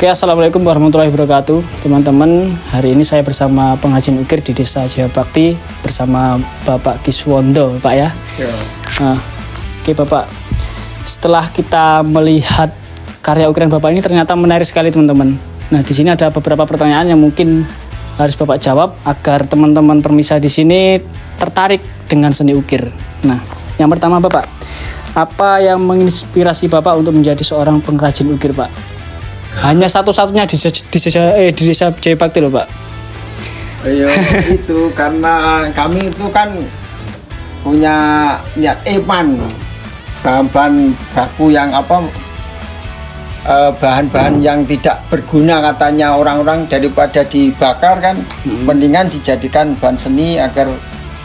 Oke, assalamualaikum warahmatullahi wabarakatuh, teman-teman. Hari ini saya bersama pengrajin ukir di Desa Jaya Bakti bersama Bapak Kiswondo, Pak ya. Oke, Bapak. Setelah kita melihat karya ukiran Bapak ini ternyata menarik sekali, teman-teman. Nah, di sini ada beberapa pertanyaan yang mungkin harus Bapak jawab agar teman-teman permisa di sini tertarik dengan seni ukir. Nah, yang pertama, Bapak, apa yang menginspirasi Bapak untuk menjadi seorang pengrajin ukir, Pak? Hanya satu-satunya di Desa Jaya Bakti loh, Pak. Iya, itu karena kami itu kan punya niat iman, bahan-bahan baku yang bahan-bahan yang tidak berguna katanya orang-orang, daripada dibakar kan, mendingan dijadikan bahan seni agar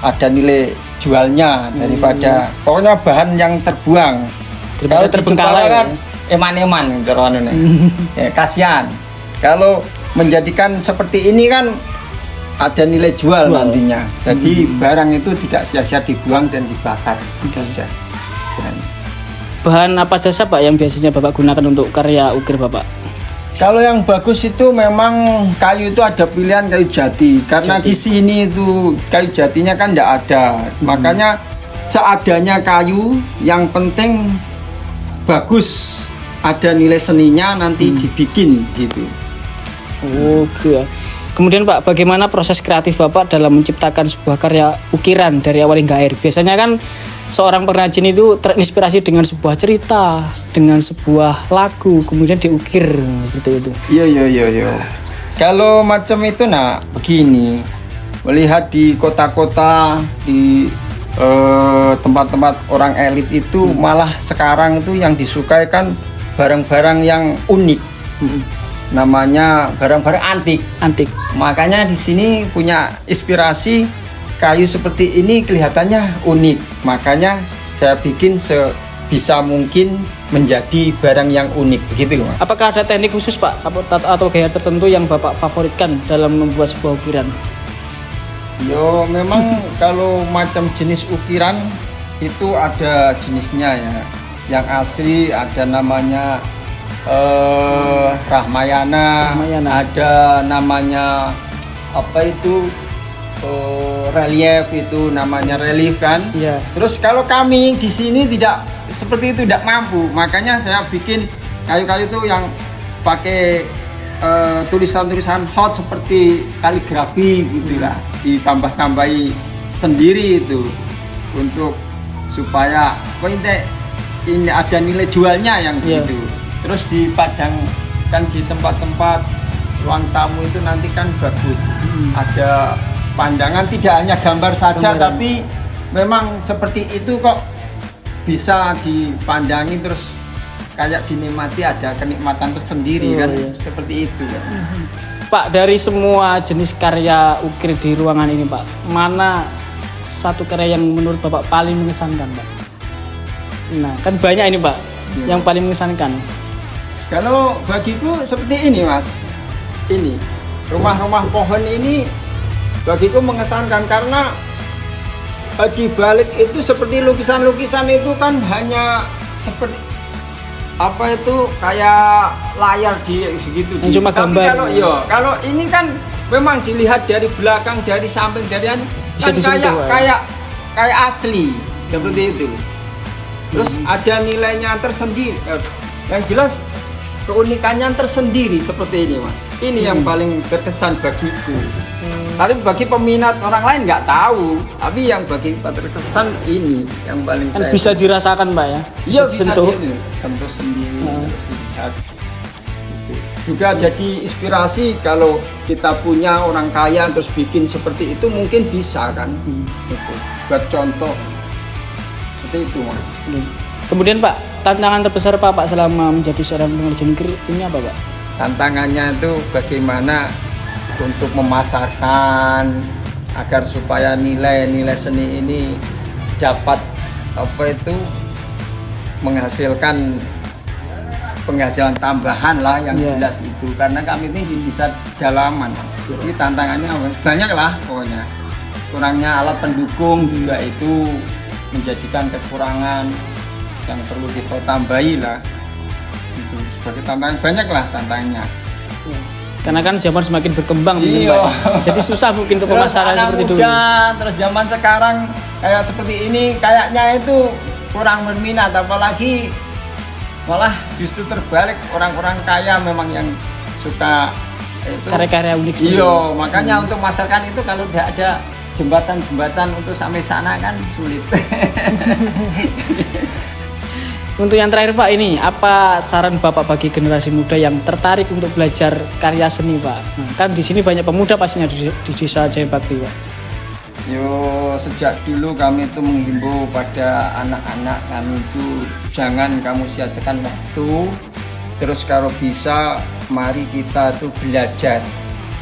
ada nilai jualnya daripada pokoknya bahan yang terbuang. Kalau terbengkalai kan eman-eman ya, kasihan. Kalau menjadikan seperti ini kan ada nilai jual nantinya. Jadi barang itu tidak sia-sia dibuang dan dibakar. Saja. Bahan apa saja, Pak, yang biasanya Bapak gunakan untuk karya ukir Bapak? Kalau yang bagus itu memang kayu itu ada pilihan kayu jati. Karena di sini itu kayu jatinya kan tidak ada. Makanya seadanya kayu, yang penting bagus, ada nilai seninya nanti dibikin gitu. Oke ya. Kemudian Pak, bagaimana proses kreatif Bapak dalam menciptakan sebuah karya ukiran dari awal hingga akhir? Biasanya kan seorang pengrajin itu terinspirasi dengan sebuah cerita, dengan sebuah lagu, kemudian diukir seperti itu. Iya. Kalau macam itu, nah begini, melihat di kota-kota, di tempat-tempat orang elit itu malah sekarang itu yang disukai kan barang-barang yang unik, namanya barang-barang antik. Makanya di sini punya inspirasi kayu seperti ini kelihatannya unik. Makanya saya bikin sebisa mungkin menjadi barang yang unik, begitu, Mas. Apakah ada teknik khusus, Pak, atau gaya tertentu yang Bapak favoritkan dalam membuat sebuah ukiran? Yo, memang kalau macam jenis ukiran itu ada jenisnya ya. Yang asli ada namanya Rahmayana, ada namanya relief, itu namanya relief kan. Yeah. Terus kalau kami di sini tidak seperti itu, tidak mampu, makanya saya bikin kayu-kayu itu yang pakai tulisan-tulisan hot seperti kaligrafi gitulah, ditambah-tambahi sendiri itu untuk supaya ini ada nilai jualnya yang gitu. Terus dipajangkan di tempat-tempat ruang tamu itu nanti kan bagus. Ada pandangan, tidak hanya gambar saja, tapi memang seperti itu kok bisa dipandangi, terus kayak dinikmati, ada kenikmatan tersendiri kan. Seperti itu kan. Pak, dari semua jenis karya ukir di ruangan ini, Pak, mana satu karya yang menurut Bapak paling mengesankan, Pak? Nah, kan banyak ini, Pak, yang paling mengesankan. Kalau bagiku seperti ini, Mas. Ini rumah-rumah pohon ini bagiku mengesankan karena di balik itu seperti lukisan-lukisan itu kan hanya seperti kayak layar di segitu. Cuma gambar. Tapi kalau ini kan memang dilihat dari belakang, dari samping, dari bisa kan kayak asli seperti itu. Terus ada nilainya tersendiri. Yang jelas keunikannya tersendiri seperti ini, Mas. Ini yang paling berkesan bagiku. Tapi bagi peminat orang lain nggak tahu. Tapi yang bagi terkesan ini yang paling kan bisa dirasakan, Pak ya. Iya, bisa sentuh sendiri, terus dilihat. Juga jadi inspirasi kalau kita punya orang kaya terus bikin seperti itu, mungkin bisa kan. Itu buat contoh. Seperti itu, Mas. Kemudian Pak, tantangan terbesar Pak selama menjadi seorang pengrajin ukir ini apa, Pak? Tantangannya itu bagaimana untuk memasarkan agar supaya nilai seni ini dapat menghasilkan penghasilan tambahan lah yang jelas itu, karena kami ini di desa dalaman, Mas. Jadi tantangannya banyak lah pokoknya. Kurangnya alat pendukung juga itu menjadikan kekurangan yang perlu kita tambahi lah. Itu sebagai tantangan, banyak lah tantangannya. Karena kan zaman semakin berkembang mungkin, Iya. Pak. Jadi susah mungkin untuk Terus pemasaran anak seperti muda, dulu. terus zaman sekarang kayak seperti ini kayaknya itu kurang berminat, apalagi malah justru terbalik, orang-orang kaya memang yang suka itu. Karya-karya unik seperti Iya, itu. makanya untuk masyarakat itu kalau tidak ada jembatan-jembatan untuk sampai sana kan sulit. Untuk yang terakhir Pak, ini apa saran Bapak bagi generasi muda yang tertarik untuk belajar karya seni Pak? Nah, kan di sini banyak pemuda pastinya di desa Jaya Bakti Pak. Yo, sejak dulu kami itu menghimbau pada anak-anak kami itu jangan kamu sia-siakan waktu. Terus kalau bisa mari kita tuh belajar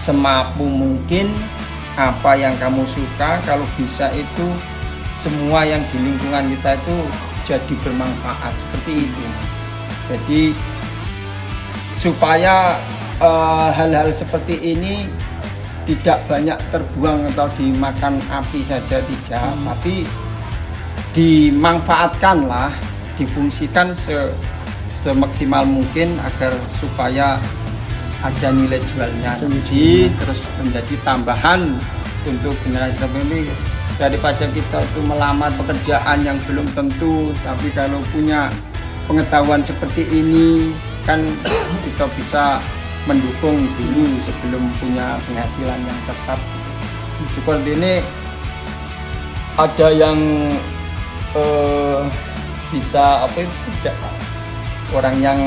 semampu mungkin apa yang kamu suka. Kalau bisa itu semua yang di lingkungan kita itu jadi bermanfaat seperti itu Mas. Jadi supaya hal-hal seperti ini tidak banyak terbuang atau dimakan api saja tidak, tapi dimanfaatkanlah, difungsikan semaksimal mungkin agar supaya ada nilai jualnya nanti, terus menjadi tambahan untuk generasi ini. Daripada kita itu melamar pekerjaan yang belum tentu, tapi kalau punya pengetahuan seperti ini kan kita bisa mendukung dulu sebelum punya penghasilan yang tetap. Seperti ini ada yang bisa apa itu tidak orang yang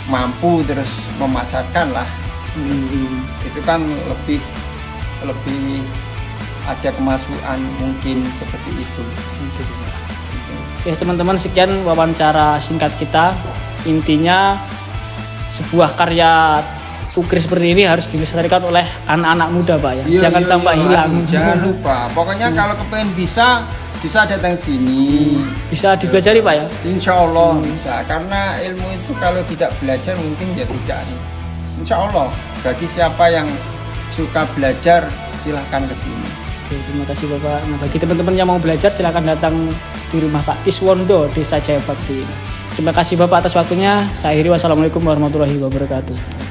mampu terus memasarkan lah. Itu kan lebih ada kemasukan mungkin seperti itu. Ya teman-teman, sekian wawancara singkat kita. Intinya sebuah karya ukir seperti ini harus dilestarikan oleh anak-anak muda Pak ya. Jangan sampai hilang. Jangan lupa. Pokoknya kalau kepengen bisa datang sini. Bisa dipelajari Pak ya. Insya Allah bisa. Karena ilmu itu kalau tidak belajar mungkin ya tidak. Insya Allah bagi siapa yang suka belajar silahkan ke sini. Oke, terima kasih Bapak. Nah, bagi teman-teman yang mau belajar silahkan datang di rumah Pak Kiswondo, Desa Jaya Bakti. Terima kasih Bapak atas waktunya. Saya akhiri, wassalamualaikum warahmatullahi wabarakatuh.